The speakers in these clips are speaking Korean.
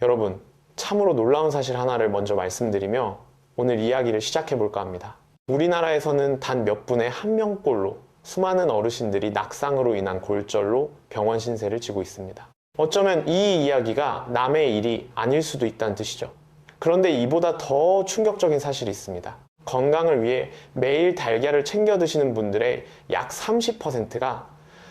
여러분, 참으로 놀라운 사실 하나를 먼저 말씀드리며 오늘 이야기를 시작해 볼까 합니다. 우리나라에서는 단 몇 분의 한 명꼴로 수많은 어르신들이 낙상으로 인한 골절로 병원 신세를 지고 있습니다. 어쩌면 이 이야기가 남의 일이 아닐 수도 있다는 뜻이죠. 그런데 이보다 더 충격적인 사실이 있습니다. 건강을 위해 매일 달걀을 챙겨 드시는 분들의 약 30%가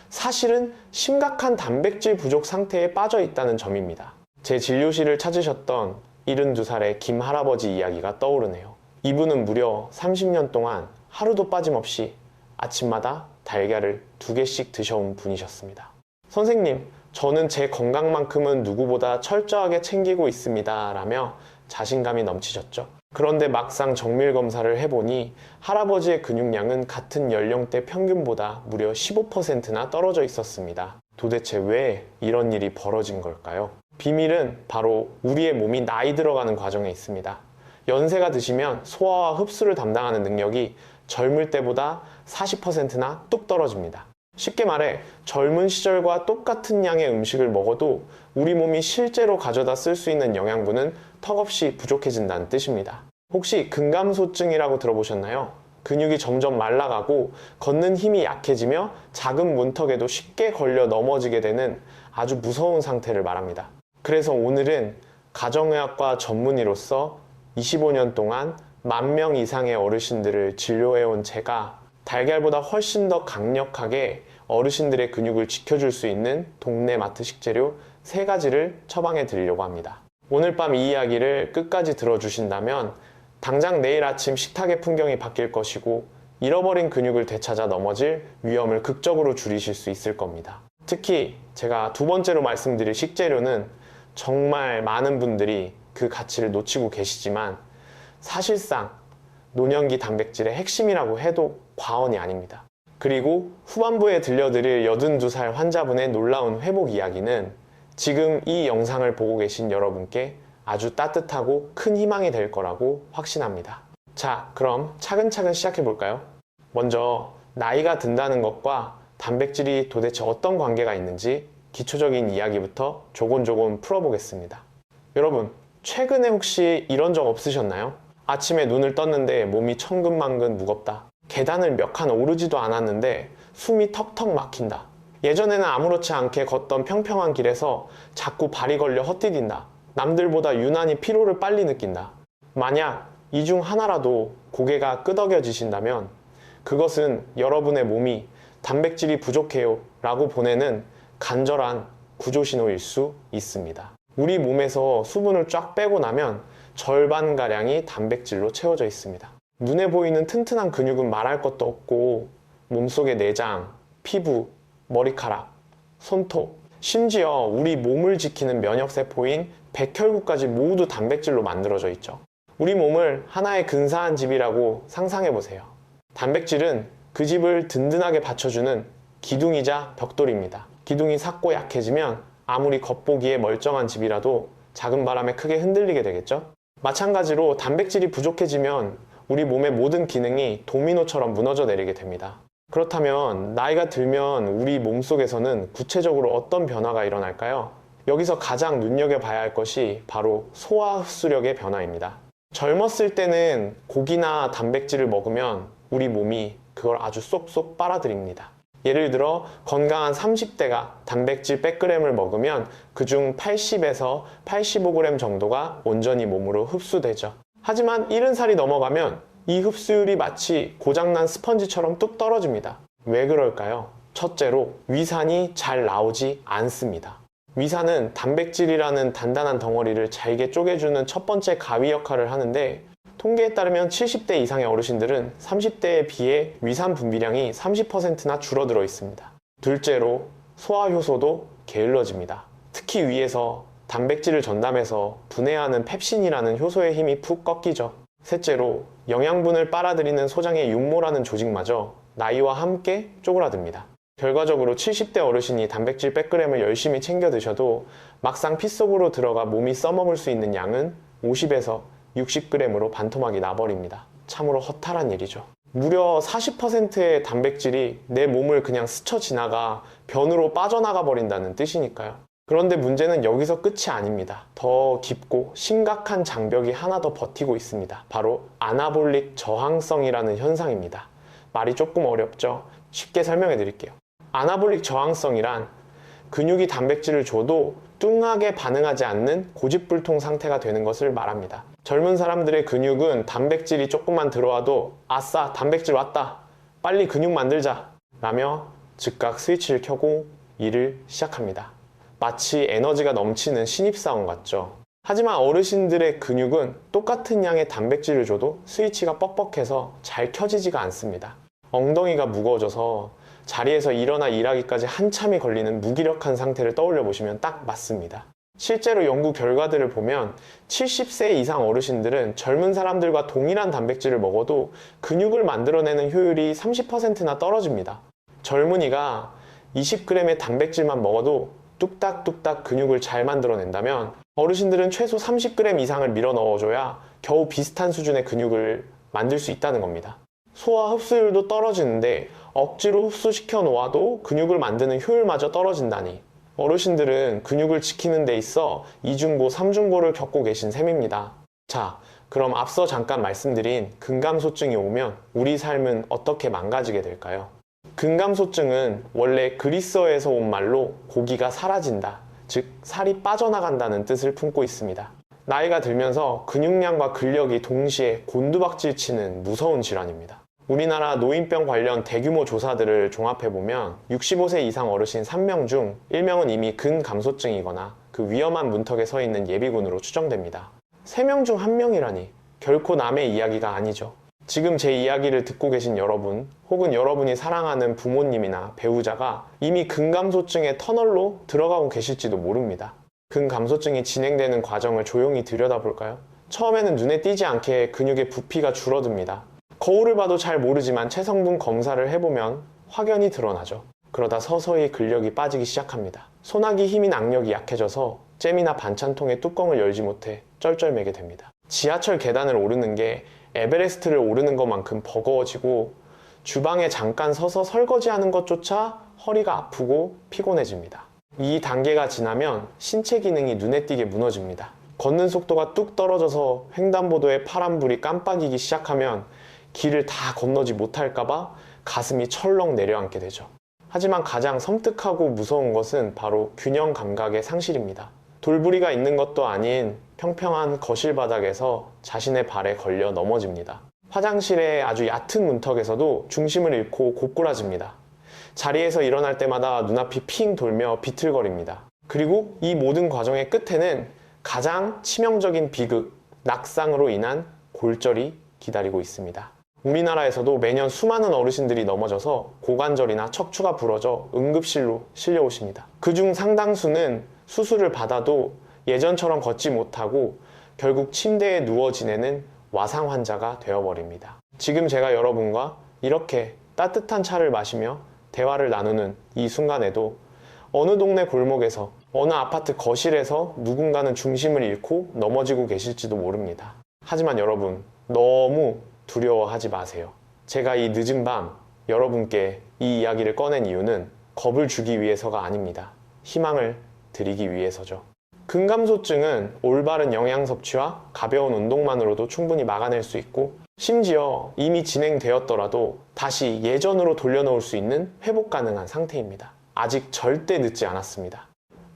사실은 심각한 단백질 부족 상태에 빠져 있다는 점입니다. 제 진료실을 찾으셨던 72살의 김 할아버지 이야기가 떠오르네요. 이분은 무려 30년 동안 하루도 빠짐없이 아침마다 달걀을 2개씩 드셔온 분이셨습니다. 선생님, 저는 제 건강만큼은 누구보다 철저하게 챙기고 있습니다 라며 자신감이 넘치셨죠. 그런데 막상 정밀 검사를 해보니 할아버지의 근육량은 같은 연령대 평균보다 무려 15%나 떨어져 있었습니다. 도대체 왜 이런 일이 벌어진 걸까요? 비밀은 바로 우리의 몸이 나이 들어가는 과정에 있습니다. 연세가 드시면 소화와 흡수를 담당하는 능력이 젊을 때보다 40%나 뚝 떨어집니다. 쉽게 말해 젊은 시절과 똑같은 양의 음식을 먹어도 우리 몸이 실제로 가져다 쓸 수 있는 영양분은 턱없이 부족해진다는 뜻입니다. 혹시 근감소증이라고 들어보셨나요? 근육이 점점 말라가고 걷는 힘이 약해지며 작은 문턱에도 쉽게 걸려 넘어지게 되는 아주 무서운 상태를 말합니다. 그래서 오늘은 가정의학과 전문의로서 25년 동안 10,000명 이상의 어르신들을 진료해온 제가 달걀보다 훨씬 더 강력하게 어르신들의 근육을 지켜줄 수 있는 동네 마트 식재료 3가지를 처방해 드리려고 합니다. 오늘 밤 이 이야기를 끝까지 들어주신다면 당장 내일 아침 식탁의 풍경이 바뀔 것이고 잃어버린 근육을 되찾아 넘어질 위험을 극적으로 줄이실 수 있을 겁니다. 특히 제가 2번째로 말씀드릴 식재료는 정말 많은 분들이 그 가치를 놓치고 계시지만 사실상 노년기 단백질의 핵심이라고 해도 과언이 아닙니다. 그리고 후반부에 들려드릴 82살 환자분의 놀라운 회복 이야기는 지금 이 영상을 보고 계신 여러분께 아주 따뜻하고 큰 희망이 될 거라고 확신합니다. 자, 그럼 차근차근 시작해 볼까요? 먼저 나이가 든다는 것과 단백질이 도대체 어떤 관계가 있는지 기초적인 이야기부터 조곤조곤 풀어보겠습니다. 여러분, 최근에 혹시 이런 적 없으셨나요? 아침에 눈을 떴는데 몸이 천근만근 무겁다. 계단을 몇 칸 오르지도 않았는데 숨이 턱턱 막힌다. 예전에는 아무렇지 않게 걷던 평평한 길에서 자꾸 발이 걸려 헛디딘다. 남들보다 유난히 피로를 빨리 느낀다. 만약 이 중 하나라도 고개가 끄덕여지신다면 그것은 여러분의 몸이 단백질이 부족해요 라고 보내는 간절한 구조신호일 수 있습니다. 우리 몸에서 수분을 쫙 빼고 나면 절반가량이 단백질로 채워져 있습니다. 눈에 보이는 튼튼한 근육은 말할 것도 없고 몸속의 내장, 피부, 머리카락, 손톱, 심지어 우리 몸을 지키는 면역세포인 백혈구까지 모두 단백질로 만들어져 있죠. 우리 몸을 하나의 근사한 집이라고 상상해보세요. 단백질은 그 집을 든든하게 받쳐주는 기둥이자 벽돌입니다. 기둥이 삭고 약해지면 아무리 겉보기에 멀쩡한 집이라도 작은 바람에 크게 흔들리게 되겠죠? 마찬가지로 단백질이 부족해지면 우리 몸의 모든 기능이 도미노처럼 무너져 내리게 됩니다. 그렇다면 나이가 들면 우리 몸속에서는 구체적으로 어떤 변화가 일어날까요? 여기서 가장 눈여겨봐야 할 것이 바로 소화 흡수력의 변화입니다. 젊었을 때는 고기나 단백질을 먹으면 우리 몸이 그걸 아주 쏙쏙 빨아들입니다. 예를 들어 건강한 30대가 단백질 100g을 먹으면 그중 80에서 85g 정도가 온전히 몸으로 흡수되죠. 하지만 70살이 넘어가면 이 흡수율이 마치 고장난 스펀지처럼 뚝 떨어집니다. 왜 그럴까요? 첫째로 위산이 잘 나오지 않습니다. 위산은 단백질이라는 단단한 덩어리를 잘게 쪼개주는 첫 번째 가위 역할을 하는데 통계에 따르면 70대 이상의 어르신들은 30대에 비해 위산 분비량이 30%나 줄어들어 있습니다. 둘째로 소화 효소도 게을러집니다. 특히 위에서 단백질을 전담해서 분해하는 펩신이라는 효소의 힘이 푹 꺾이죠. 셋째로 영양분을 빨아들이는 소장의 육모라는 조직마저 나이와 함께 쪼그라듭니다. 결과적으로 70대 어르신이 단백질 100g을 열심히 챙겨 드셔도 막상 피 속으로 들어가 몸이 써먹을 수 있는 양은 50에서 60g으로 반토막이 나버립니다. 참으로 허탈한 일이죠. 무려 40%의 단백질이 내 몸을 그냥 스쳐 지나가 변으로 빠져나가 버린다는 뜻이니까요. 그런데 문제는 여기서 끝이 아닙니다. 더 깊고 심각한 장벽이 하나 더 버티고 있습니다. 바로 아나볼릭 저항성이라는 현상입니다. 말이 조금 어렵죠? 쉽게 설명해 드릴게요. 아나볼릭 저항성이란 근육이 단백질을 줘도 뚱하게 반응하지 않는 고집불통 상태가 되는 것을 말합니다. 젊은 사람들의 근육은 단백질이 조금만 들어와도 아싸, 단백질 왔다, 빨리 근육 만들자 라며 즉각 스위치를 켜고 일을 시작합니다. 마치 에너지가 넘치는 신입사원 같죠. 하지만 어르신들의 근육은 똑같은 양의 단백질을 줘도 스위치가 뻑뻑해서 잘 켜지지가 않습니다. 엉덩이가 무거워져서 자리에서 일어나 일하기까지 한참이 걸리는 무기력한 상태를 떠올려 보시면 딱 맞습니다. 실제로 연구 결과들을 보면 70세 이상 어르신들은 젊은 사람들과 동일한 단백질을 먹어도 근육을 만들어내는 효율이 30%나 떨어집니다. 젊은이가 20g의 단백질만 먹어도 뚝딱뚝딱 근육을 잘 만들어낸다면 어르신들은 최소 30g 이상을 밀어 넣어줘야 겨우 비슷한 수준의 근육을 만들 수 있다는 겁니다. 소화 흡수율도 떨어지는데 억지로 흡수시켜 놓아도 근육을 만드는 효율마저 떨어진다니 어르신들은 근육을 지키는 데 있어 이중고, 삼중고를 겪고 계신 셈입니다. 자, 그럼 앞서 잠깐 말씀드린 근감소증이 오면 우리 삶은 어떻게 망가지게 될까요? 근감소증은 원래 그리스어에서 온 말로 고기가 사라진다, 즉 살이 빠져나간다는 뜻을 품고 있습니다. 나이가 들면서 근육량과 근력이 동시에 곤두박질 치는 무서운 질환입니다. 우리나라 노인병 관련 대규모 조사들을 종합해보면 65세 이상 어르신 3명 중 1명은 이미 근감소증이거나 그 위험한 문턱에 서 있는 예비군으로 추정됩니다. 3명 중 1명이라니 결코 남의 이야기가 아니죠. 지금 제 이야기를 듣고 계신 여러분, 혹은 여러분이 사랑하는 부모님이나 배우자가 이미 근감소증의 터널로 들어가고 계실지도 모릅니다. 근감소증이 진행되는 과정을 조용히 들여다볼까요? 처음에는 눈에 띄지 않게 근육의 부피가 줄어듭니다. 거울을 봐도 잘 모르지만 체성분 검사를 해보면 확연히 드러나죠. 그러다 서서히 근력이 빠지기 시작합니다. 소나기 힘인 악력이 약해져서 잼이나 반찬통의 뚜껑을 열지 못해 쩔쩔매게 됩니다. 지하철 계단을 오르는 게 에베레스트를 오르는 것만큼 버거워지고 주방에 잠깐 서서 설거지하는 것조차 허리가 아프고 피곤해집니다. 이 단계가 지나면 신체 기능이 눈에 띄게 무너집니다. 걷는 속도가 뚝 떨어져서 횡단보도에 파란불이 깜빡이기 시작하면 길을 다 건너지 못할까봐 가슴이 철렁 내려앉게 되죠. 하지만 가장 섬뜩하고 무서운 것은 바로 균형 감각의 상실입니다. 돌부리가 있는 것도 아닌 평평한 거실 바닥에서 자신의 발에 걸려 넘어집니다. 화장실의 아주 얕은 문턱에서도 중심을 잃고 고꾸라집니다. 자리에서 일어날 때마다 눈앞이 핑 돌며 비틀거립니다. 그리고 이 모든 과정의 끝에는 가장 치명적인 비극, 낙상으로 인한 골절이 기다리고 있습니다. 우리나라에서도 매년 수많은 어르신들이 넘어져서 고관절이나 척추가 부러져 응급실로 실려오십니다. 그중 상당수는 수술을 받아도 예전처럼 걷지 못하고 결국 침대에 누워 지내는 와상 환자가 되어버립니다. 지금 제가 여러분과 이렇게 따뜻한 차를 마시며 대화를 나누는 이 순간에도 어느 동네 골목에서 어느 아파트 거실에서 누군가는 중심을 잃고 넘어지고 계실지도 모릅니다. 하지만 여러분, 너무 두려워하지 마세요. 제가 이 늦은 밤 여러분께 이 이야기를 꺼낸 이유는 겁을 주기 위해서가 아닙니다. 희망을 드리기 위해서죠. 근감소증은 올바른 영양 섭취와 가벼운 운동만으로도 충분히 막아낼 수 있고, 심지어 이미 진행되었더라도 다시 예전으로 돌려놓을 수 있는 회복 가능한 상태입니다. 아직 절대 늦지 않았습니다.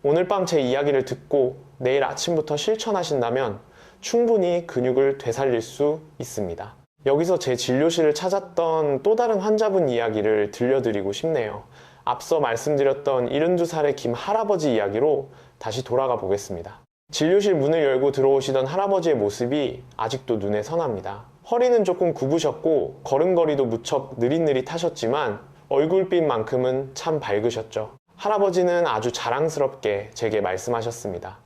오늘 밤 제 이야기를 듣고 내일 아침부터 실천하신다면 충분히 근육을 되살릴 수 있습니다. 여기서 제 진료실을 찾았던 또 다른 환자분 이야기를 들려드리고 싶네요. 앞서 말씀드렸던 72살의 김 할아버지 이야기로 다시 돌아가 보겠습니다. 진료실 문을 열고 들어오시던 할아버지의 모습이 아직도 눈에 선합니다. 허리는 조금 굽으셨고 걸음걸이도 무척 느릿느릿하셨지만 얼굴빛만큼은 참 밝으셨죠. 할아버지는 아주 자랑스럽게 제게 말씀하셨습니다.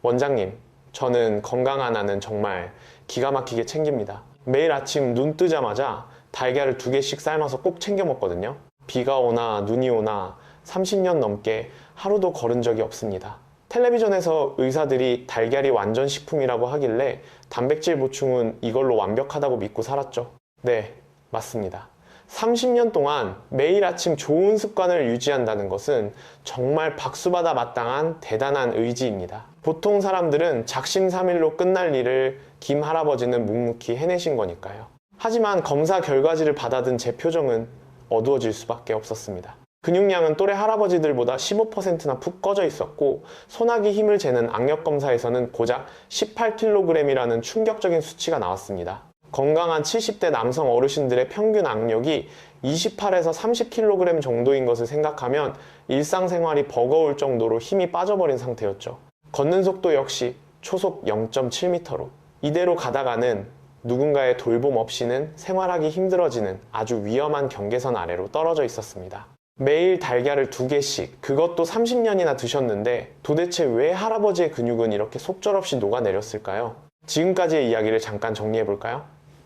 원장님, 저는 건강한 안은 정말 기가 막히게 챙깁니다. 매일 아침 눈 뜨자마자 달걀을 2개씩 삶아서 꼭 챙겨 먹거든요. 비가 오나 눈이 오나 30년 넘게 하루도 거른 적이 없습니다. 텔레비전에서 의사들이 달걀이 완전 식품이라고 하길래 단백질 보충은 이걸로 완벽하다고 믿고 살았죠. 네, 맞습니다. 30년 동안 매일 아침 좋은 습관을 유지한다는 것은 정말 박수받아 마땅한 대단한 의지입니다. 보통 사람들은 작심삼일로 끝날 일을 김 할아버지는 묵묵히 해내신 거니까요. 하지만 검사 결과지를 받아든 제 표정은 어두워질 수밖에 없었습니다. 근육량은 또래 할아버지들보다 15%나 푹 꺼져 있었고, 소나기 힘을 재는 악력 검사에서는 고작 18kg이라는 충격적인 수치가 나왔습니다. 건강한 70대 남성 어르신들의 평균 악력이 28에서 30kg 정도인 것을 생각하면 일상생활이 버거울 정도로 힘이 빠져버린 상태였죠. 걷는 속도 역시 초속 0.7m로, 이대로 가다가는 누군가의 돌봄 없이는 생활하기 힘들어지는 아주 위험한 경계선 아래로 떨어져 있었습니다. 매일 달걀을 2개씩, 그것도 30년이나 드셨는데 도대체 왜 할아버지의 근육은 이렇게 속절없이 녹아내렸을까요? 지금까지의 이야기를 잠깐 정리해볼까요?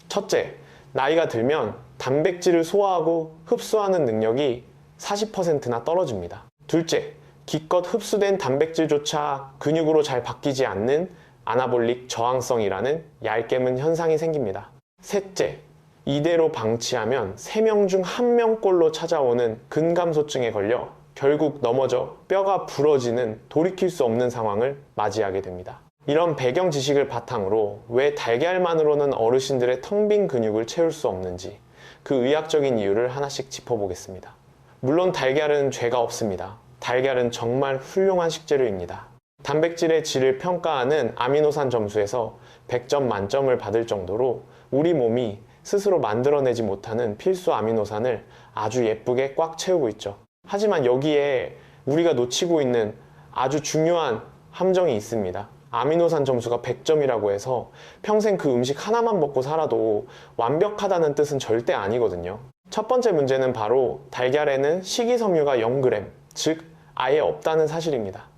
첫째, 나이가 들면 단백질을 소화하고 흡수하는 능력이 40%나 떨어집니다. 둘째, 기껏 흡수된 단백질조차 근육으로 잘 바뀌지 않는 아나볼릭 저항성이라는 얄깨문 현상이 생깁니다. 셋째, 이대로 방치하면 3명 중 1명꼴로 찾아오는 근감소증에 걸려 결국 넘어져 뼈가 부러지는 돌이킬 수 없는 상황을 맞이하게 됩니다. 이런 배경 지식을 바탕으로 왜 달걀만으로는 어르신들의 텅 빈 근육을 채울 수 없는지, 그 의학적인 이유를 하나씩 짚어보겠습니다. 물론 달걀은 죄가 없습니다. 달걀은 정말 훌륭한 식재료입니다. 단백질의 질을 평가하는 아미노산 점수에서 100점 만점을 받을 정도로 우리 몸이 스스로 만들어내지 못하는 필수 아미노산을 아주 예쁘게 꽉 채우고 있죠. 하지만 여기에 우리가 놓치고 있는 아주 중요한 함정이 있습니다. 아미노산 점수가 100점이라고 해서 평생 그 음식 하나만 먹고 살아도 완벽하다는 뜻은 절대 아니거든요. 첫 번째 문제는 바로 달걀에는 식이섬유가 0g, 즉 아예 없다는 사실입니다.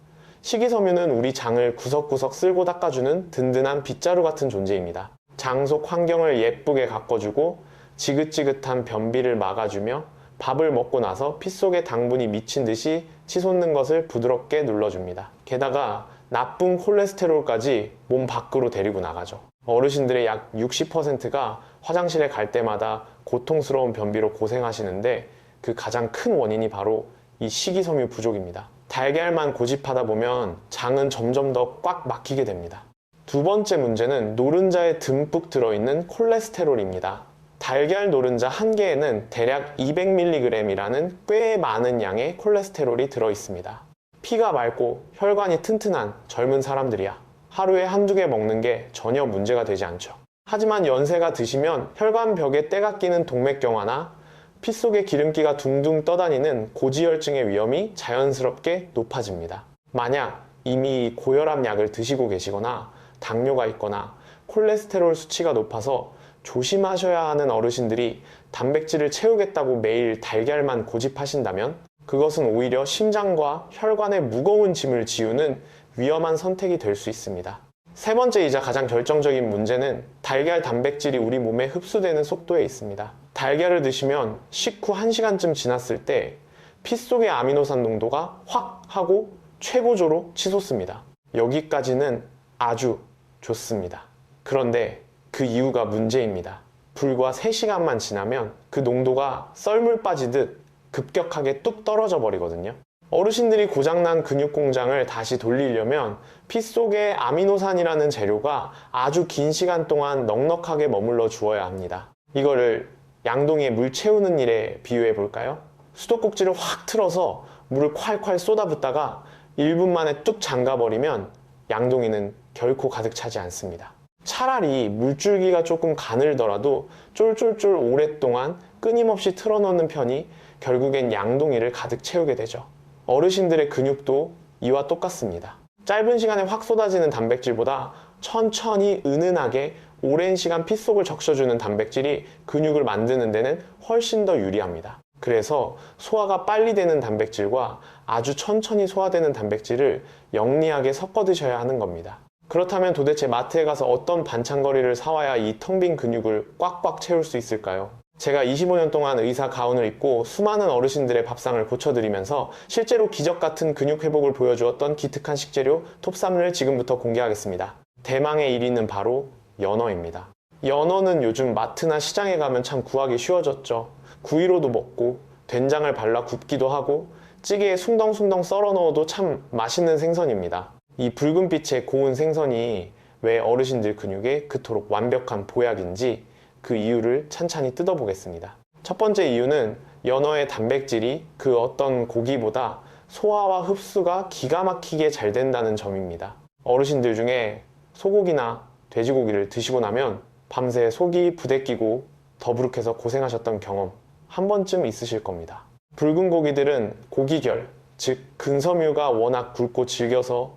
식이섬유는 우리 장을 구석구석 쓸고 닦아주는 든든한 빗자루 같은 존재입니다. 장 속 환경을 예쁘게 가꿔주고 지긋지긋한 변비를 막아주며 밥을 먹고 나서 피 속에 당분이 미친 듯이 치솟는 것을 부드럽게 눌러줍니다. 게다가 나쁜 콜레스테롤까지 몸 밖으로 데리고 나가죠. 어르신들의 약 60%가 화장실에 갈 때마다 고통스러운 변비로 고생하시는데 그 가장 큰 원인이 바로 이 식이섬유 부족입니다. 달걀만 고집하다 보면 장은 점점 더 꽉 막히게 됩니다. 두 번째 문제는 노른자에 듬뿍 들어있는 콜레스테롤입니다. 달걀 노른자 한 개에는 대략 200mg이라는 꽤 많은 양의 콜레스테롤이 들어있습니다. 피가 맑고 혈관이 튼튼한 젊은 사람들이야 하루에 한두 개 먹는 게 전혀 문제가 되지 않죠. 하지만 연세가 드시면 혈관벽에 때가 끼는 동맥경화나 피 속에 기름기가 둥둥 떠다니는 고지혈증의 위험이 자연스럽게 높아집니다. 만약 이미 고혈압 약을 드시고 계시거나 당뇨가 있거나 콜레스테롤 수치가 높아서 조심하셔야 하는 어르신들이 단백질을 채우겠다고 매일 달걀만 고집하신다면 그것은 오히려 심장과 혈관에 무거운 짐을 지우는 위험한 선택이 될 수 있습니다. 세 번째이자 가장 결정적인 문제는 달걀 단백질이 우리 몸에 흡수되는 속도에 있습니다. 달걀을 드시면 식후 1시간쯤 지났을 때 피 속의 아미노산 농도가 확 하고 최고조로 치솟습니다. 여기까지는 아주 좋습니다. 그런데 그 이유가 문제입니다. 불과 3시간만 지나면 그 농도가 썰물 빠지듯 급격하게 뚝 떨어져 버리거든요. 어르신들이 고장난 근육 공장을 다시 돌리려면 피 속에 아미노산이라는 재료가 아주 긴 시간 동안 넉넉하게 머물러 주어야 합니다. 이거를 양동이에 물 채우는 일에 비유해 볼까요? 수도꼭지를 확 틀어서 물을 콸콸 쏟아붓다가 1분 만에 뚝 잠가버리면 양동이는 결코 가득 차지 않습니다. 차라리 물줄기가 조금 가늘더라도 쫄쫄쫄 오랫동안 끊임없이 틀어놓는 편이 결국엔 양동이를 가득 채우게 되죠. 어르신들의 근육도 이와 똑같습니다. 짧은 시간에 확 쏟아지는 단백질보다 천천히 은은하게 오랜 시간 피 속을 적셔주는 단백질이 근육을 만드는 데는 훨씬 더 유리합니다. 그래서 소화가 빨리 되는 단백질과 아주 천천히 소화되는 단백질을 영리하게 섞어 드셔야 하는 겁니다. 그렇다면 도대체 마트에 가서 어떤 반찬거리를 사와야 이 텅 빈 근육을 꽉꽉 채울 수 있을까요? 제가 25년 동안 의사 가운을 입고 수많은 어르신들의 밥상을 고쳐드리면서 실제로 기적 같은 근육 회복을 보여주었던 기특한 식재료 톱3을 지금부터 공개하겠습니다. 대망의 1위는 바로 연어입니다. 연어는 요즘 마트나 시장에 가면 참 구하기 쉬워졌죠. 구이로도 먹고 된장을 발라 굽기도 하고 찌개에 숭덩숭덩 썰어 넣어도 참 맛있는 생선입니다. 이 붉은 빛의 고운 생선이 왜 어르신들 근육에 그토록 완벽한 보약인지 그 이유를 찬찬히 뜯어보겠습니다. 첫 번째 이유는 연어의 단백질이 그 어떤 고기보다 소화와 흡수가 기가 막히게 잘 된다는 점입니다. 어르신들 중에 소고기나 돼지고기를 드시고 나면 밤새 속이 부대끼고 더부룩해서 고생하셨던 경험 한 번쯤 있으실 겁니다. 붉은 고기들은 고기결, 즉 근섬유가 워낙 굵고 질겨서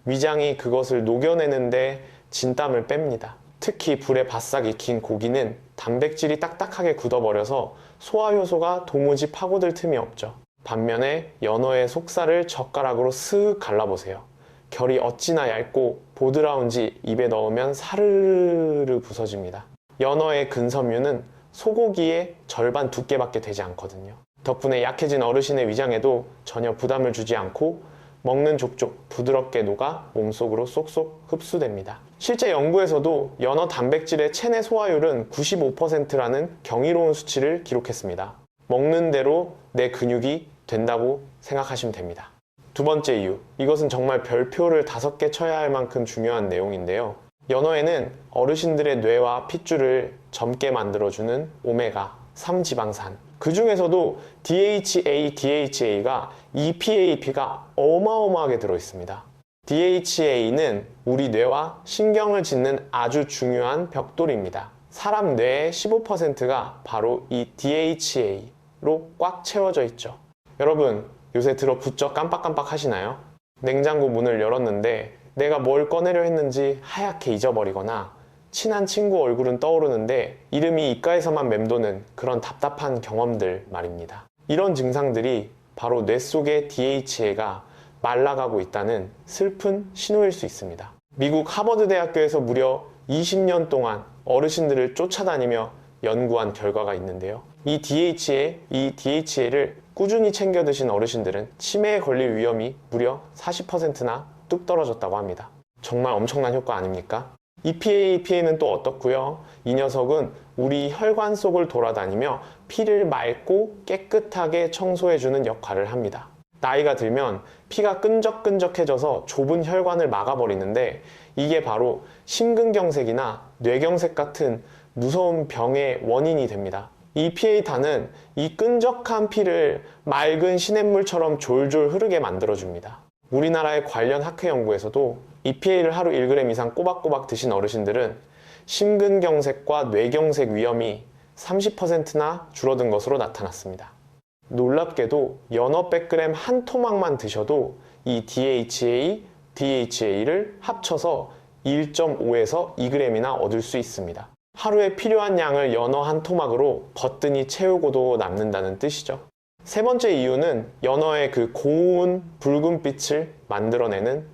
위장이 그것을 녹여내는데 진땀을 뺍니다. 특히 불에 바싹 익힌 고기는 단백질이 딱딱하게 굳어버려서 소화 효소가 도무지 파고들 틈이 없죠. 반면에 연어의 속살을 젓가락으로 슥 갈라보세요. 결이 어찌나 얇고 보드라운지 입에 넣으면 사르르 부서집니다. 연어의 근섬유는 소고기의 절반 두께밖에 되지 않거든요. 덕분에 약해진 어르신의 위장에도 전혀 부담을 주지 않고 먹는 족족 부드럽게 녹아 몸속으로 쏙쏙 흡수됩니다. 실제 연구에서도 연어 단백질의 체내 소화율은 95%라는 경이로운 수치를 기록했습니다. 먹는 대로 내 근육이 된다고 생각하시면 됩니다. 두 번째 이유, 이것은 정말 별표를 5개 쳐야 할 만큼 중요한 내용인데요. 연어에는 어르신들의 뇌와 핏줄을 젊게 만들어주는 오메가3 지방산, 그 중에서도 DHA가 EPAP가 어마어마하게 들어있습니다. DHA는 우리 뇌와 신경을 짓는 아주 중요한 벽돌입니다. 사람 뇌의 15%가 바로 이 DHA로 꽉 채워져 있죠. 여러분, 요새 들어 부쩍 깜빡깜빡 하시나요? 냉장고 문을 열었는데 내가 뭘 꺼내려 했는지 하얗게 잊어버리거나 친한 친구 얼굴은 떠오르는데 이름이 입가에서만 맴도는 그런 답답한 경험들 말입니다. 이런 증상들이 바로 뇌 속의 DHA가 말라가고 있다는 슬픈 신호일 수 있습니다. 미국 하버드 대학교에서 무려 20년 동안 어르신들을 쫓아다니며 연구한 결과가 있는데요. 이 DHA를 꾸준히 챙겨 드신 어르신들은 치매에 걸릴 위험이 무려 40%나 뚝 떨어졌다고 합니다. 정말 엄청난 효과 아닙니까? EPA는 또 어떻고요? 이 녀석은 우리 혈관 속을 돌아다니며 피를 맑고 깨끗하게 청소해주는 역할을 합니다. 나이가 들면 피가 끈적끈적해져서 좁은 혈관을 막아버리는데 이게 바로 심근경색이나 뇌경색 같은 무서운 병의 원인이 됩니다. EPA탄은 이 끈적한 피를 맑은 시냇물처럼 졸졸 흐르게 만들어줍니다. 우리나라의 관련 학회 연구에서도 EPA를 하루 1g 이상 꼬박꼬박 드신 어르신들은 심근경색과 뇌경색 위험이 30%나 줄어든 것으로 나타났습니다. 놀랍게도 연어 100g 한 토막만 드셔도 이 DHA를 합쳐서 1.5에서 2g이나 얻을 수 있습니다. 하루에 필요한 양을 연어 한 토막으로 거뜬히 채우고도 남는다는 뜻이죠. 세 번째 이유는 연어의 그 고운 붉은빛을 만들어내는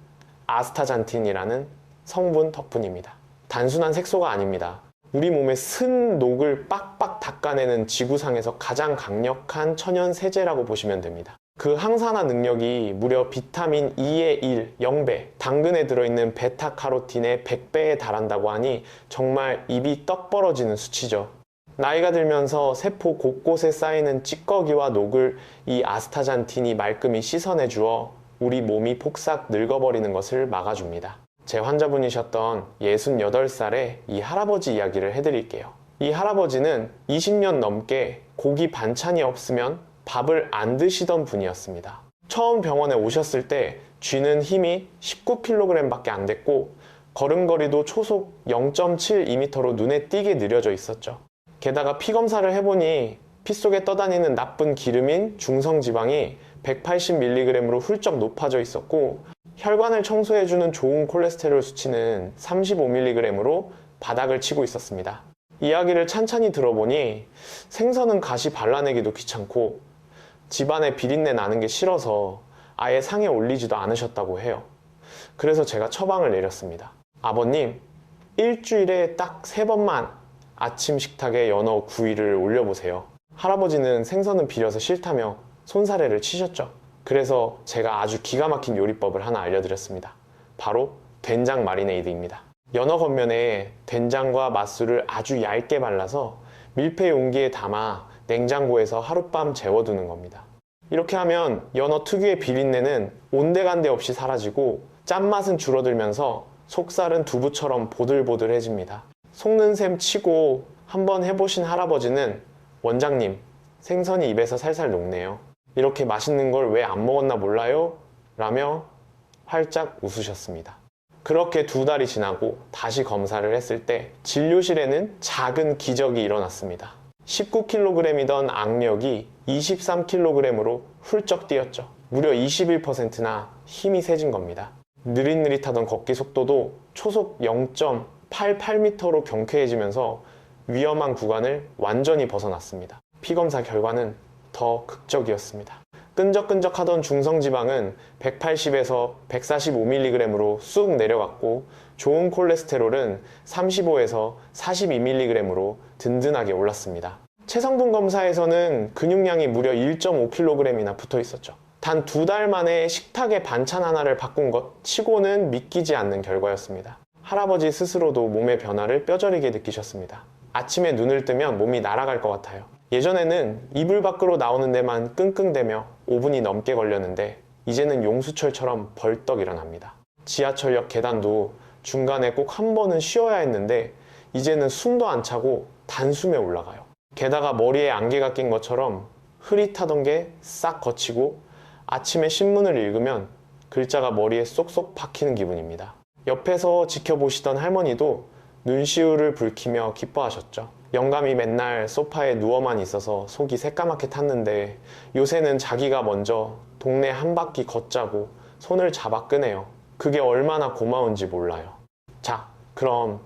아스타잔틴이라는 성분 덕분입니다. 단순한 색소가 아닙니다. 우리 몸의 쓴 녹을 빡빡 닦아내는 지구상에서 가장 강력한 천연 세제라고 보시면 됩니다. 그 항산화 능력이 무려 비타민 E의 0배, 당근에 들어있는 베타카로틴의 100배에 달한다고 하니 정말 입이 떡 벌어지는 수치죠. 나이가 들면서 세포 곳곳에 쌓이는 찌꺼기와 녹을 이 아스타잔틴이 말끔히 씻어내 주어 우리 몸이 폭삭 늙어버리는 것을 막아줍니다. 제 환자분이셨던 68살의 이 할아버지 이야기를 해드릴게요. 이 할아버지는 20년 넘게 고기 반찬이 없으면 밥을 안 드시던 분이었습니다. 처음 병원에 오셨을 때 쥐는 힘이 19kg 밖에 안 됐고 걸음걸이도 초속 0.72m로 눈에 띄게 느려져 있었죠. 게다가 피 검사를 해보니 피 속에 떠다니는 나쁜 기름인 중성지방이 180mg으로 훌쩍 높아져 있었고 혈관을 청소해주는 좋은 콜레스테롤 수치는 35mg으로 바닥을 치고 있었습니다. 이야기를 찬찬히 들어보니 생선은 가시 발라내기도 귀찮고 집안에 비린내 나는 게 싫어서 아예 상에 올리지도 않으셨다고 해요. 그래서 제가 처방을 내렸습니다. 아버님, 일주일에 딱 3번만 아침 식탁에 연어 구이를 올려보세요. 할아버지는 생선은 비려서 싫다며 손사래를 치셨죠. 그래서 제가 아주 기가 막힌 요리법을 하나 알려드렸습니다. 바로 된장 마리네이드입니다. 연어 겉면에 된장과 맛술을 아주 얇게 발라서 밀폐 용기에 담아 냉장고에서 하룻밤 재워두는 겁니다. 이렇게 하면 연어 특유의 비린내는 온데간데 없이 사라지고 짠맛은 줄어들면서 속살은 두부처럼 보들보들해집니다. 속는 셈 치고 한번 해보신 할아버지는 원장님, 생선이 입에서 살살 녹네요. 이렇게 맛있는 걸 왜 안 먹었나 몰라요? 라며 활짝 웃으셨습니다. 그렇게 2달이 지나고 다시 검사를 했을 때 진료실에는 작은 기적이 일어났습니다. 19kg이던 악력이 23kg으로 훌쩍 뛰었죠. 무려 21%나 힘이 세진 겁니다. 느릿느릿하던 걷기 속도도 초속 0.88m로 경쾌해지면서 위험한 구간을 완전히 벗어났습니다. 피검사 결과는 더 극적이었습니다. 끈적끈적하던 중성지방은 180에서 145mg으로 쑥 내려갔고 좋은 콜레스테롤은 35에서 42mg으로 든든하게 올랐습니다. 체성분 검사에서는 근육량이 무려 1.5kg이나 붙어 있었죠. 단 2달 만에 식탁의 반찬 하나를 바꾼 것 치고는 믿기지 않는 결과였습니다. 할아버지 스스로도 몸의 변화를 뼈저리게 느끼셨습니다. 아침에 눈을 뜨면 몸이 날아갈 것 같아요. 예전에는 이불 밖으로 나오는 데만 끙끙대며 5분이 넘게 걸렸는데 이제는 용수철처럼 벌떡 일어납니다. 지하철역 계단도 중간에 꼭 한 번은 쉬어야 했는데 이제는 숨도 안 차고 단숨에 올라가요. 게다가 머리에 안개가 낀 것처럼 흐릿하던 게 싹 걷히고 아침에 신문을 읽으면 글자가 머리에 쏙쏙 박히는 기분입니다. 옆에서 지켜보시던 할머니도 눈시울을 붉히며 기뻐하셨죠. 영감이 맨날 소파에 누워만 있어서 속이 새까맣게 탔는데 요새는 자기가 먼저 동네 한 바퀴 걷자고 손을 잡아 끄네요. 그게 얼마나 고마운지 몰라요. 자, 그럼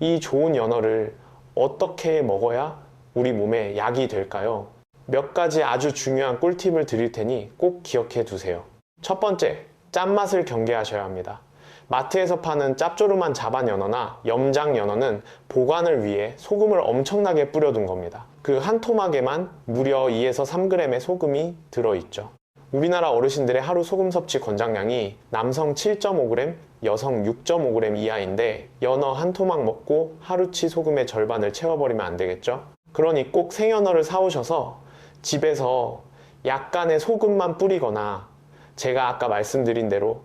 이 좋은 연어를 어떻게 먹어야 우리 몸에 약이 될까요? 몇 가지 아주 중요한 꿀팁을 드릴 테니 꼭 기억해 두세요. 첫 번째, 짠맛을 경계하셔야 합니다. 마트에서 파는 짭조름한 자반 연어나 염장 연어는 보관을 위해 소금을 엄청나게 뿌려둔 겁니다. 그 한 토막에만 무려 2에서 3g의 소금이 들어있죠. 우리나라 어르신들의 하루 소금 섭취 권장량이 남성 7.5g, 여성 6.5g 이하인데 연어 한 토막 먹고 하루치 소금의 절반을 채워버리면 안 되겠죠? 그러니 꼭 생연어를 사오셔서 집에서 약간의 소금만 뿌리거나 제가 아까 말씀드린 대로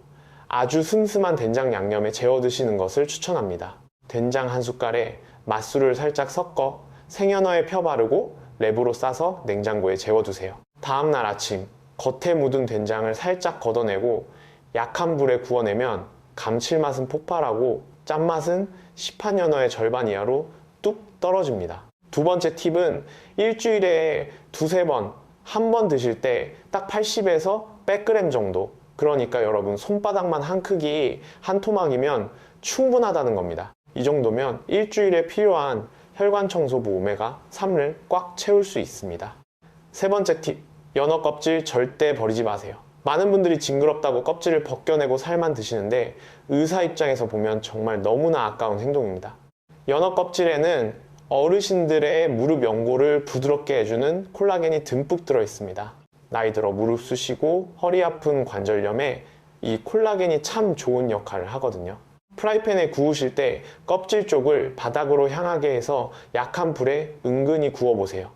아주 슴슴한 된장 양념에 재워 드시는 것을 추천합니다. 된장 한 숟갈에 맛술을 살짝 섞어 생연어에 펴 바르고 랩으로 싸서 냉장고에 재워 두세요. 다음날 아침 겉에 묻은 된장을 살짝 걷어내고 약한 불에 구워내면 감칠맛은 폭발하고 짠맛은 시판 연어의 절반 이하로 뚝 떨어집니다. 두 번째 팁은 일주일에 2~3번, 한 번 드실 때 딱 80에서 100g 정도, 그러니까 여러분 손바닥만 한 크기 한 토막이면 충분하다는 겁니다. 이 정도면 일주일에 필요한 혈관 청소부 오메가3를 꽉 채울 수 있습니다. 세 번째 팁, 연어 껍질 절대 버리지 마세요. 많은 분들이 징그럽다고 껍질을 벗겨내고 살만 드시는데 의사 입장에서 보면 정말 너무나 아까운 행동입니다. 연어 껍질에는 어르신들의 무릎 연골을 부드럽게 해주는 콜라겐이 듬뿍 들어 있습니다. 나이 들어 무릎 쑤시고 허리 아픈 관절염에 이 콜라겐이 참 좋은 역할을 하거든요. 프라이팬에 구우실 때 껍질 쪽을 바닥으로 향하게 해서 약한 불에 은근히 구워보세요.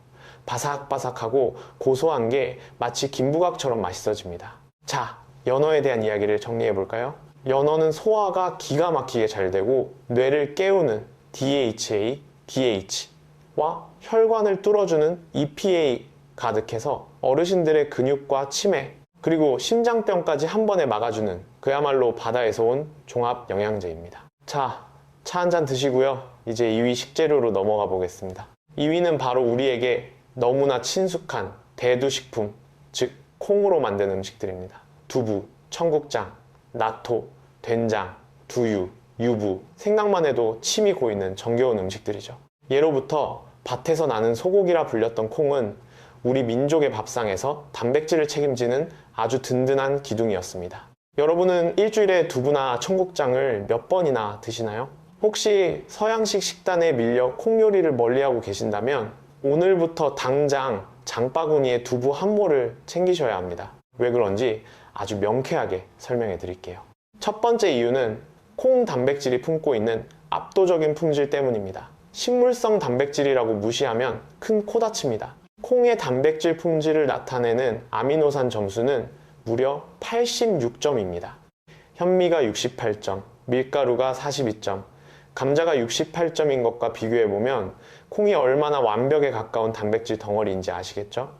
바삭바삭하고 고소한 게 마치 김부각처럼 맛있어집니다. 자, 연어에 대한 이야기를 정리해 볼까요? 연어는 소화가 기가 막히게 잘 되고 뇌를 깨우는 DHA, DH와 혈관을 뚫어주는 EPA 가득해서 어르신들의 근육과 치매 그리고 심장병까지 한 번에 막아주는 그야말로 바다에서 온 종합 영양제입니다. 자, 차 한 잔 드시고요. 이제 2위 식재료로 넘어가 보겠습니다. 2위는 바로 우리에게 너무나 친숙한 대두식품, 즉 콩으로 만든 음식들입니다. 두부, 청국장, 나토, 된장, 두유, 유부, 생각만 해도 침이 고이는 정겨운 음식들이죠. 예로부터 밭에서 나는 소고기라 불렸던 콩은 우리 민족의 밥상에서 단백질을 책임지는 아주 든든한 기둥이었습니다. 여러분은 일주일에 두부나 청국장을 몇 번이나 드시나요? 혹시 서양식 식단에 밀려 콩 요리를 멀리하고 계신다면 오늘부터 당장 장바구니에 두부 한 모를 챙기셔야 합니다. 왜 그런지 아주 명쾌하게 설명해 드릴게요. 첫 번째 이유는 콩 단백질이 품고 있는 압도적인 품질 때문입니다. 식물성 단백질이라고 무시하면 큰 코 다칩니다. 콩의 단백질 품질을 나타내는 아미노산 점수는 무려 86점입니다. 현미가 68점, 밀가루가 42점, 감자가 68점인 것과 비교해보면 콩이 얼마나 완벽에 가까운 단백질 덩어리인지 아시겠죠?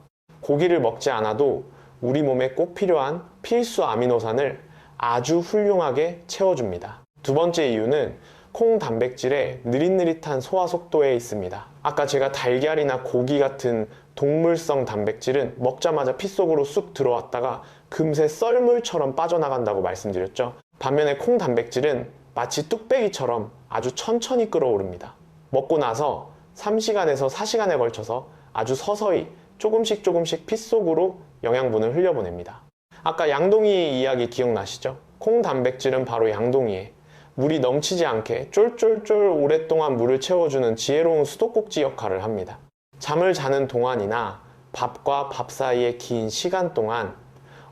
고기를 먹지 않아도 우리 몸에 꼭 필요한 필수 아미노산을 아주 훌륭하게 채워줍니다. 두 번째 이유는 콩 단백질의 느릿느릿한 소화 속도에 있습니다. 아까 제가 달걀이나 고기 같은 동물성 단백질은 먹자마자 피 속으로 쑥 들어왔다가 금세 썰물처럼 빠져나간다고 말씀드렸죠. 반면에 콩 단백질은 마치 뚝배기처럼 아주 천천히 끓어오릅니다. 먹고 나서 3시간에서 4시간에 걸쳐서 아주 서서히 조금씩 피 속으로 영양분을 흘려보냅니다. 아까 양동이 이야기 기억나시죠? 콩 단백질은 바로 양동이에 물이 넘치지 않게 쫄쫄쫄 오랫동안 물을 채워주는 지혜로운 수도꼭지 역할을 합니다. 잠을 자는 동안이나 밥과 밥 사이의 긴 시간 동안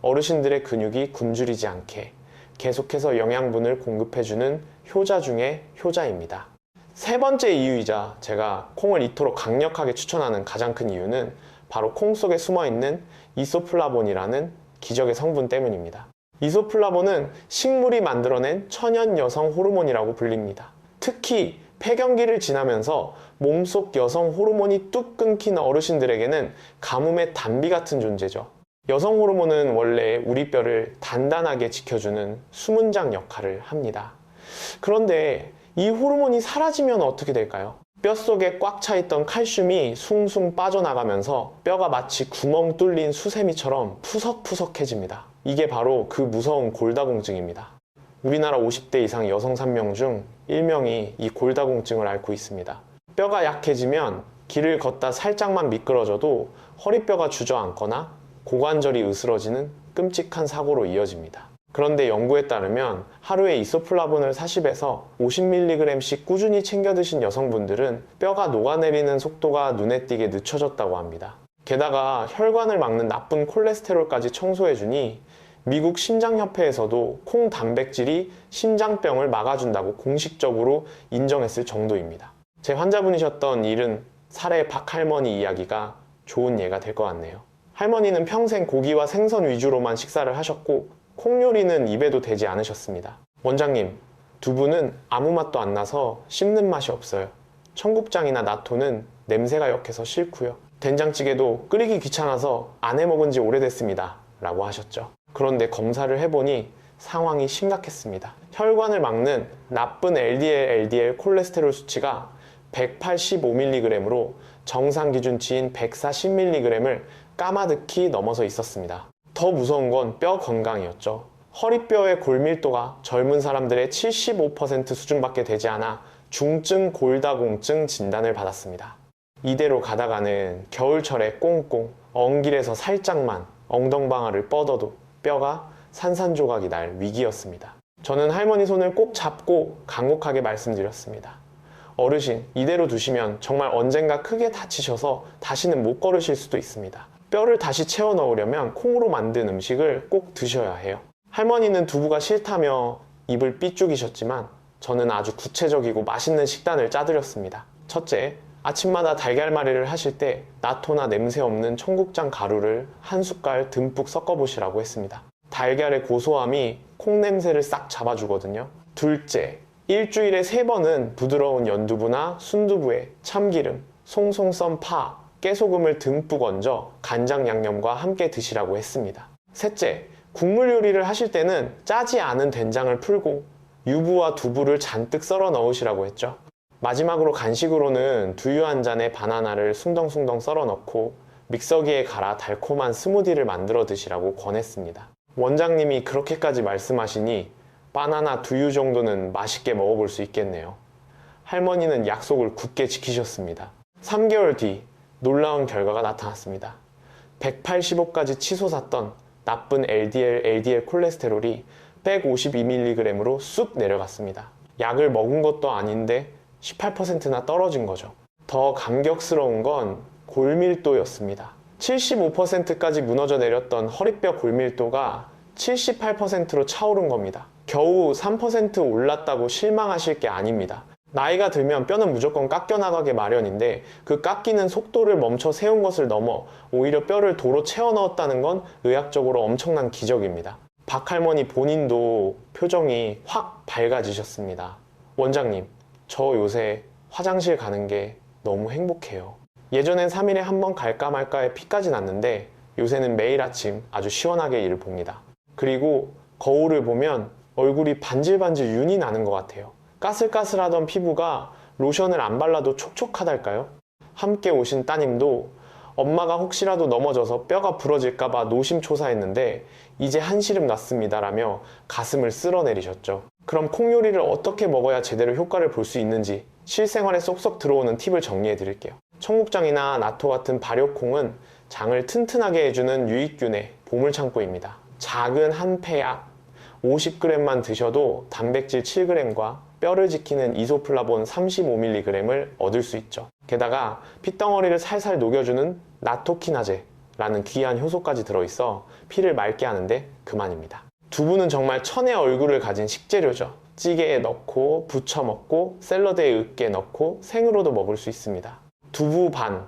어르신들의 근육이 굶주리지 않게 계속해서 영양분을 공급해주는 효자 중에 효자입니다. 세 번째 이유이자 제가 콩을 이토록 강력하게 추천하는 가장 큰 이유는 바로 콩 속에 숨어있는 이소플라본이라는 기적의 성분 때문입니다. 이소플라본은 식물이 만들어낸 천연 여성 호르몬이라고 불립니다. 특히 폐경기를 지나면서 몸속 여성 호르몬이 뚝 끊긴 어르신들에게는 가뭄의 단비 같은 존재죠. 여성 호르몬은 원래 우리 뼈를 단단하게 지켜주는 수문장 역할을 합니다. 그런데 이 호르몬이 사라지면 어떻게 될까요? 뼛속에 꽉 차있던 칼슘이 숭숭 빠져나가면서 뼈가 마치 구멍 뚫린 수세미처럼 푸석푸석해집니다. 이게 바로 그 무서운 골다공증입니다. 우리나라 50대 이상 여성 3명 중 1명이 이 골다공증을 앓고 있습니다. 뼈가 약해지면 길을 걷다 살짝만 미끄러져도 허리뼈가 주저앉거나 고관절이 으스러지는 끔찍한 사고로 이어집니다. 그런데 연구에 따르면 하루에 이소플라본을 40에서 50mg씩 꾸준히 챙겨 드신 여성분들은 뼈가 녹아내리는 속도가 눈에 띄게 늦춰졌다고 합니다. 게다가 혈관을 막는 나쁜 콜레스테롤까지 청소해주니 미국 심장협회에서도 콩 단백질이 심장병을 막아준다고 공식적으로 인정했을 정도입니다. 제 환자분이셨던 70살의 박할머니 이야기가 좋은 예가 될 것 같네요. 할머니는 평생 고기와 생선 위주로만 식사를 하셨고 콩 요리는 입에도 대지 않으셨습니다. 원장님, 두부는 아무 맛도 안 나서 씹는 맛이 없어요. 청국장이나 나토는 냄새가 역해서 싫고요. 된장찌개도 끓이기 귀찮아서 안 해먹은 지 오래됐습니다. 라고 하셨죠. 그런데 검사를 해보니 상황이 심각했습니다. 혈관을 막는 나쁜 LDL 콜레스테롤 수치가 185mg으로 정상 기준치인 140mg을 까마득히 넘어서 있었습니다. 더 무서운 건 뼈 건강이었죠. 허리뼈의 골밀도가 젊은 사람들의 75% 수준밖에 되지 않아 중증 골다공증 진단을 받았습니다. 이대로 가다가는 겨울철에 꽁꽁 엉길에서 살짝만 엉덩방아를 뻗어도 뼈가 산산조각이 날 위기였습니다. 저는 할머니 손을 꼭 잡고 간곡하게 말씀드렸습니다. 어르신, 이대로 두시면 정말 언젠가 크게 다치셔서 다시는 못 걸으실 수도 있습니다. 뼈를 다시 채워 넣으려면 콩으로 만든 음식을 꼭 드셔야 해요. 할머니는 두부가 싫다며 입을 삐죽이셨지만 저는 아주 구체적이고 맛있는 식단을 짜드렸습니다. 첫째, 아침마다 달걀말이를 하실 때 나토나 냄새 없는 청국장 가루를 한 숟갈 듬뿍 섞어보시라고 했습니다. 달걀의 고소함이 콩 냄새를 싹 잡아주거든요. 둘째, 일주일에 3번은 부드러운 연두부나 순두부에 참기름, 송송 썬 파, 깨소금을 듬뿍 얹어 간장 양념과 함께 드시라고 했습니다. 셋째, 국물 요리를 하실 때는 짜지 않은 된장을 풀고 유부와 두부를 잔뜩 썰어 넣으시라고 했죠. 마지막으로 간식으로는 두유 한 잔에 바나나를 숭덩숭덩 썰어 넣고 믹서기에 갈아 달콤한 스무디를 만들어 드시라고 권했습니다. 원장님이 그렇게까지 말씀하시니 바나나 두유 정도는 맛있게 먹어볼 수 있겠네요. 할머니는 약속을 굳게 지키셨습니다. 3개월 뒤 놀라운 결과가 나타났습니다. 185까지 치솟았던 나쁜 LDL 콜레스테롤이 152mg으로 쑥 내려갔습니다. 약을 먹은 것도 아닌데 18%나 떨어진 거죠. 더 감격스러운 건 골밀도였습니다. 75%까지 무너져 내렸던 허리뼈 골밀도가 78%로 차오른 겁니다. 겨우 3% 올랐다고 실망하실 게 아닙니다. 나이가 들면 뼈는 무조건 깎여 나가게 마련인데 그 깎이는 속도를 멈춰 세운 것을 넘어 오히려 뼈를 도로 채워 넣었다는 건 의학적으로 엄청난 기적입니다. 박할머니 본인도 표정이 확 밝아지셨습니다. 원장님, 저 요새 화장실 가는 게 너무 행복해요. 예전엔 3일에 한 번 갈까 말까에 피까지 났는데 요새는 매일 아침 아주 시원하게 이를 봅니다. 그리고 거울을 보면 얼굴이 반질반질 윤이 나는 것 같아요. 까슬까슬하던 피부가 로션을 안 발라도 촉촉하달까요? 함께 오신 따님도 엄마가 혹시라도 넘어져서 뼈가 부러질까봐 노심초사했는데 이제 한시름 났습니다 라며 가슴을 쓸어내리셨죠. 그럼 콩 요리를 어떻게 먹어야 제대로 효과를 볼 수 있는지 실생활에 쏙쏙 들어오는 팁을 정리해 드릴게요. 청국장이나 나토 같은 발효콩은 장을 튼튼하게 해주는 유익균의 보물창고입니다. 작은 한 폐약 50g만 드셔도 단백질 7g과 뼈를 지키는 이소플라본 35mg을 얻을 수 있죠. 게다가 핏덩어리를 살살 녹여주는 나토키나제라는 귀한 효소까지 들어있어 피를 맑게 하는데 그만입니다. 두부는 정말 천의 얼굴을 가진 식재료죠. 찌개에 넣고 부쳐 먹고 샐러드에 으깨 넣고 생으로도 먹을 수 있습니다. 두부 반,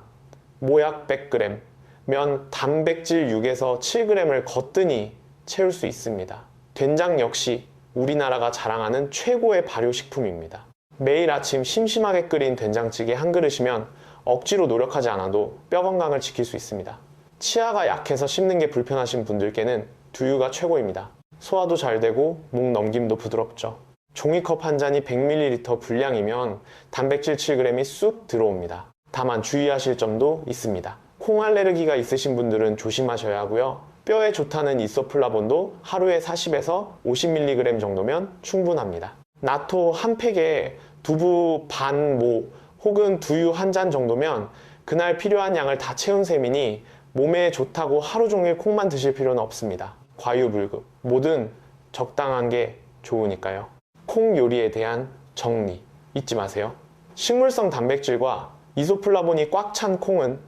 모약 100g, 면 단백질 6에서 7g을 거뜬히 채울 수 있습니다. 된장 역시 우리나라가 자랑하는 최고의 발효식품입니다. 매일 아침 심심하게 끓인 된장찌개 한 그릇이면 억지로 노력하지 않아도 뼈 건강을 지킬 수 있습니다. 치아가 약해서 씹는 게 불편하신 분들께는 두유가 최고입니다. 소화도 잘 되고 목 넘김도 부드럽죠. 종이컵 한 잔이 100ml 분량이면 단백질 7g이 쑥 들어옵니다. 다만 주의하실 점도 있습니다. 콩 알레르기가 있으신 분들은 조심하셔야 하고요. 뼈에 좋다는 이소플라본도 하루에 40에서 50mg 정도면 충분합니다. 나토 한 팩에 두부 반 모 혹은 두유 한 잔 정도면 그날 필요한 양을 다 채운 셈이니 몸에 좋다고 하루 종일 콩만 드실 필요는 없습니다. 과유불급, 뭐든 적당한 게 좋으니까요. 콩 요리에 대한 정리 잊지 마세요. 식물성 단백질과 이소플라본이 꽉 찬 콩은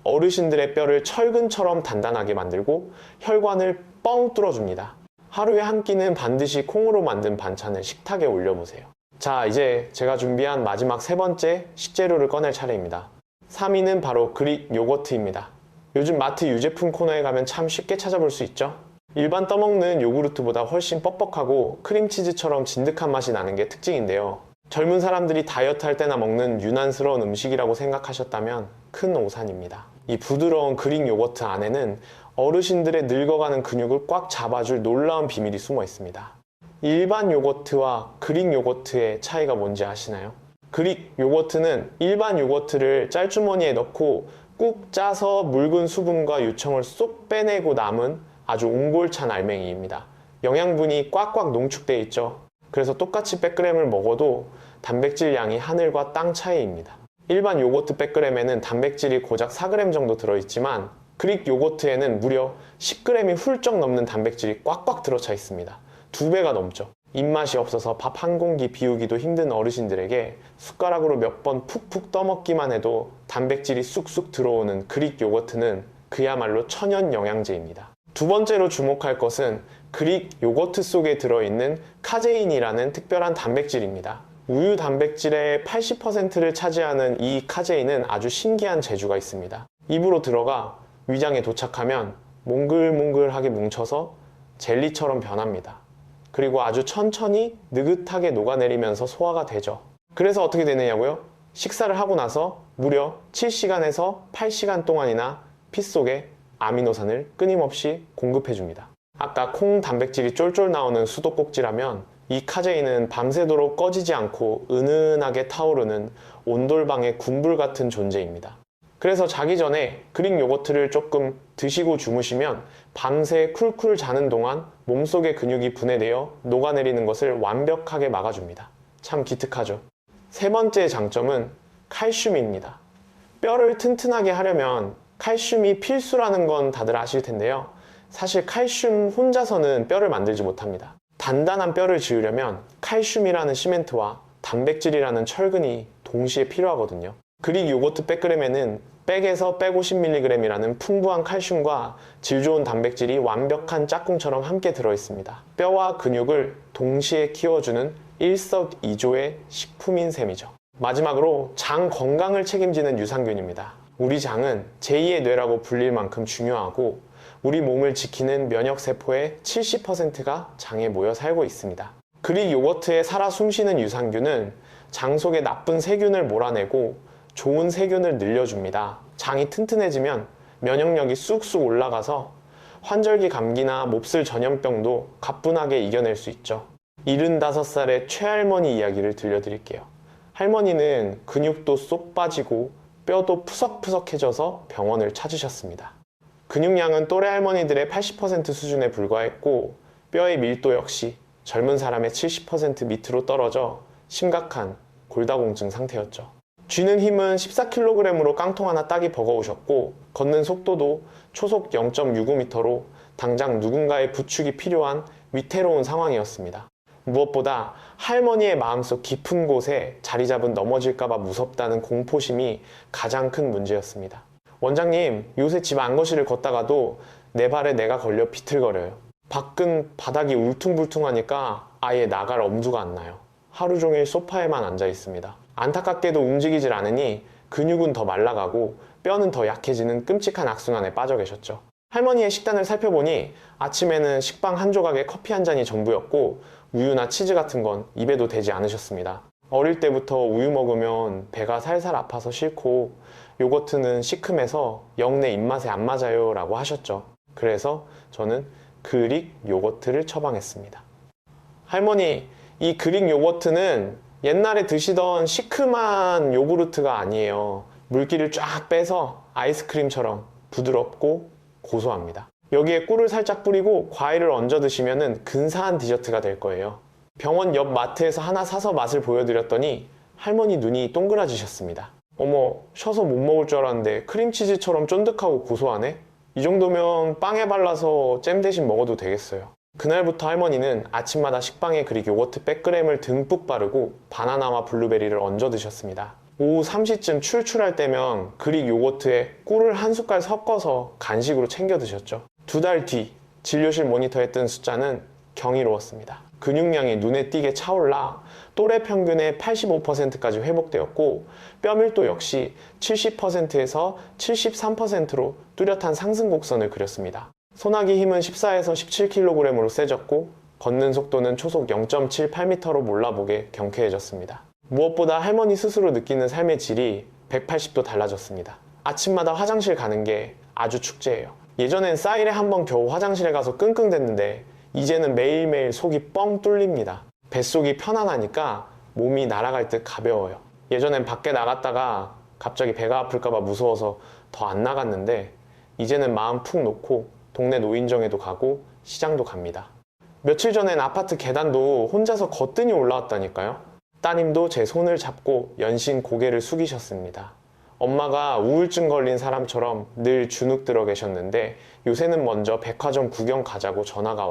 어르신들의 뼈를 철근처럼 단단하게 만들고 혈관을 뻥 뚫어줍니다. 하루에 한 끼는 반드시 콩으로 만든 반찬을 식탁에 올려보세요. 자, 이제 제가 준비한 마지막 세 번째 식재료를 꺼낼 차례입니다. 3위는 바로 그릭 요거트입니다. 요즘 마트 유제품 코너에 가면 참 쉽게 찾아볼 수 있죠? 일반 떠먹는 요구르트보다 훨씬 뻑뻑하고 크림치즈처럼 진득한 맛이 나는 게 특징인데요. 젊은 사람들이 다이어트 할 때나 먹는 유난스러운 음식이라고 생각하셨다면 큰 오산입니다. 이 부드러운 그릭 요거트 안에는 어르신들의 늙어가는 근육을 꽉 잡아줄 놀라운 비밀이 숨어 있습니다. 일반 요거트와 그릭 요거트의 차이가 뭔지 아시나요? 그릭 요거트는 일반 요거트를 짤주머니에 넣고 꾹 짜서 묽은 수분과 유청을 쏙 빼내고 남은 아주 옹골찬 알맹이입니다. 영양분이 꽉꽉 농축되어 있죠. 그래서 똑같이 100g을 먹어도 단백질 양이 하늘과 땅 차이입니다. 일반 요거트 100g에는 단백질이 고작 4g 정도 들어있지만 그릭 요거트에는 무려 10g이 훌쩍 넘는 단백질이 꽉꽉 들어차 있습니다. 2배가 넘죠. 입맛이 없어서 밥 한 공기 비우기도 힘든 어르신들에게 숟가락으로 몇 번 푹푹 떠먹기만 해도 단백질이 쑥쑥 들어오는 그릭 요거트는 그야말로 천연 영양제입니다. 두 번째로 주목할 것은 그릭 요거트 속에 들어있는 카제인이라는 특별한 단백질입니다. 우유 단백질의 80%를 차지하는 이 카제인은 아주 신기한 재주가 있습니다. 입으로 들어가 위장에 도착하면 몽글몽글하게 뭉쳐서 젤리처럼 변합니다. 그리고 아주 천천히 느긋하게 녹아내리면서 소화가 되죠. 그래서 어떻게 되느냐고요? 식사를 하고 나서 무려 7시간에서 8시간 동안이나 피 속에 아미노산을 끊임없이 공급해줍니다. 아까 콩 단백질이 쫄쫄 나오는 수도꼭지라면 이 카제인은 밤새도록 꺼지지 않고 은은하게 타오르는 온돌방의 군불 같은 존재입니다. 그래서 자기 전에 그릭 요거트를 조금 드시고 주무시면 밤새 쿨쿨 자는 동안 몸속의 근육이 분해되어 녹아내리는 것을 완벽하게 막아줍니다. 참 기특하죠. 세 번째 장점은 칼슘입니다. 뼈를 튼튼하게 하려면 칼슘이 필수라는 건 다들 아실 텐데요. 사실 칼슘 혼자서는 뼈를 만들지 못합니다. 단단한 뼈를 지으려면 칼슘이라는 시멘트와 단백질이라는 철근이 동시에 필요하거든요. 그릭 요거트 100g에는 100에서 150mg이라는 풍부한 칼슘과 질 좋은 단백질이 완벽한 짝꿍처럼 함께 들어있습니다. 뼈와 근육을 동시에 키워주는 일석이조의 식품인 셈이죠. 마지막으로 장 건강을 책임지는 유산균입니다. 우리 장은 제2의 뇌라고 불릴 만큼 중요하고 우리 몸을 지키는 면역세포의 70%가 장에 모여 살고 있습니다. 그릭 요거트에 살아 숨쉬는 유산균은 장 속의 나쁜 세균을 몰아내고 좋은 세균을 늘려줍니다. 장이 튼튼해지면 면역력이 쑥쑥 올라가서 환절기 감기나 몹쓸 전염병도 가뿐하게 이겨낼 수 있죠. 75살의 최할머니 이야기를 들려드릴게요. 할머니는 근육도 쏙 빠지고 뼈도 푸석푸석해져서 병원을 찾으셨습니다. 근육량은 또래 할머니들의 80% 수준에 불과했고 뼈의 밀도 역시 젊은 사람의 70% 밑으로 떨어져 심각한 골다공증 상태였죠. 쥐는 힘은 14kg으로 깡통 하나 따기 버거우셨고 걷는 속도도 초속 0.65m로 당장 누군가의 부축이 필요한 위태로운 상황이었습니다. 무엇보다 할머니의 마음속 깊은 곳에 자리 잡은 넘어질까봐 무섭다는 공포심이 가장 큰 문제였습니다. 원장님, 요새 집 안거실을 걷다가도 내 발에 내가 걸려 비틀거려요. 밖은 바닥이 울퉁불퉁하니까 아예 나갈 엄두가 안 나요. 하루 종일 소파에만 앉아 있습니다. 안타깝게도 움직이질 않으니 근육은 더 말라가고 뼈는 더 약해지는 끔찍한 악순환에 빠져 계셨죠. 할머니의 식단을 살펴보니 아침에는 식빵 한 조각에 커피 한 잔이 전부였고 우유나 치즈 같은 건 입에도 대지 않으셨습니다. 어릴 때부터 우유 먹으면 배가 살살 아파서 싫고 요거트는 시큼해서 영 내 입맛에 안 맞아요 라고 하셨죠. 그래서 저는 그릭 요거트를 처방했습니다. 할머니, 이 그릭 요거트는 옛날에 드시던 시큼한 요구르트가 아니에요. 물기를 쫙 빼서 아이스크림처럼 부드럽고 고소합니다. 여기에 꿀을 살짝 뿌리고 과일을 얹어 드시면 근사한 디저트가 될 거예요. 병원 옆 마트에서 하나 사서 맛을 보여드렸더니 할머니 눈이 동그라지셨습니다. 어머, 쉬어서 못 먹을 줄 알았는데 크림치즈처럼 쫀득하고 고소하네? 이 정도면 빵에 발라서 잼 대신 먹어도 되겠어요. 그날부터 할머니는 아침마다 식빵에 그릭 요거트 100g을 듬뿍 바르고 바나나와 블루베리를 얹어 드셨습니다. 오후 3시쯤 출출할 때면 그릭 요거트에 꿀을 한 숟갈 섞어서 간식으로 챙겨 드셨죠. 2달 뒤 진료실 모니터에 뜬 숫자는 경이로웠습니다. 근육량이 눈에 띄게 차올라 또래 평균의 85%까지 회복되었고 뼈밀도 역시 70%에서 73%로 뚜렷한 상승 곡선을 그렸습니다. 손아귀 힘은 14에서 17kg으로 세졌고 걷는 속도는 초속 0.78m로 몰라보게 경쾌해졌습니다. 무엇보다 할머니 스스로 느끼는 삶의 질이 180도 달라졌습니다. 아침마다 화장실 가는 게 아주 축제예요. 예전엔 쌀에 한 번 겨우 화장실에 가서 끙끙댔는데 이제는 매일매일 속이 뻥 뚫립니다. 뱃속이 편안하니까 몸이 날아갈 듯 가벼워요. 예전엔 밖에 나갔다가 갑자기 배가 아플까봐 무서워서 더 안 나갔는데 이제는 마음 푹 놓고 동네 노인정에도 가고 시장도 갑니다. 며칠 전엔 아파트 계단도 혼자서 거뜬히 올라왔다니까요. 따님도 제 손을 잡고 연신 고개를 숙이셨습니다. 엄마가 우울증 걸린 사람처럼 늘 주눅 들어 계셨는데 요새는 먼저 백화점 구경 가자고 전화가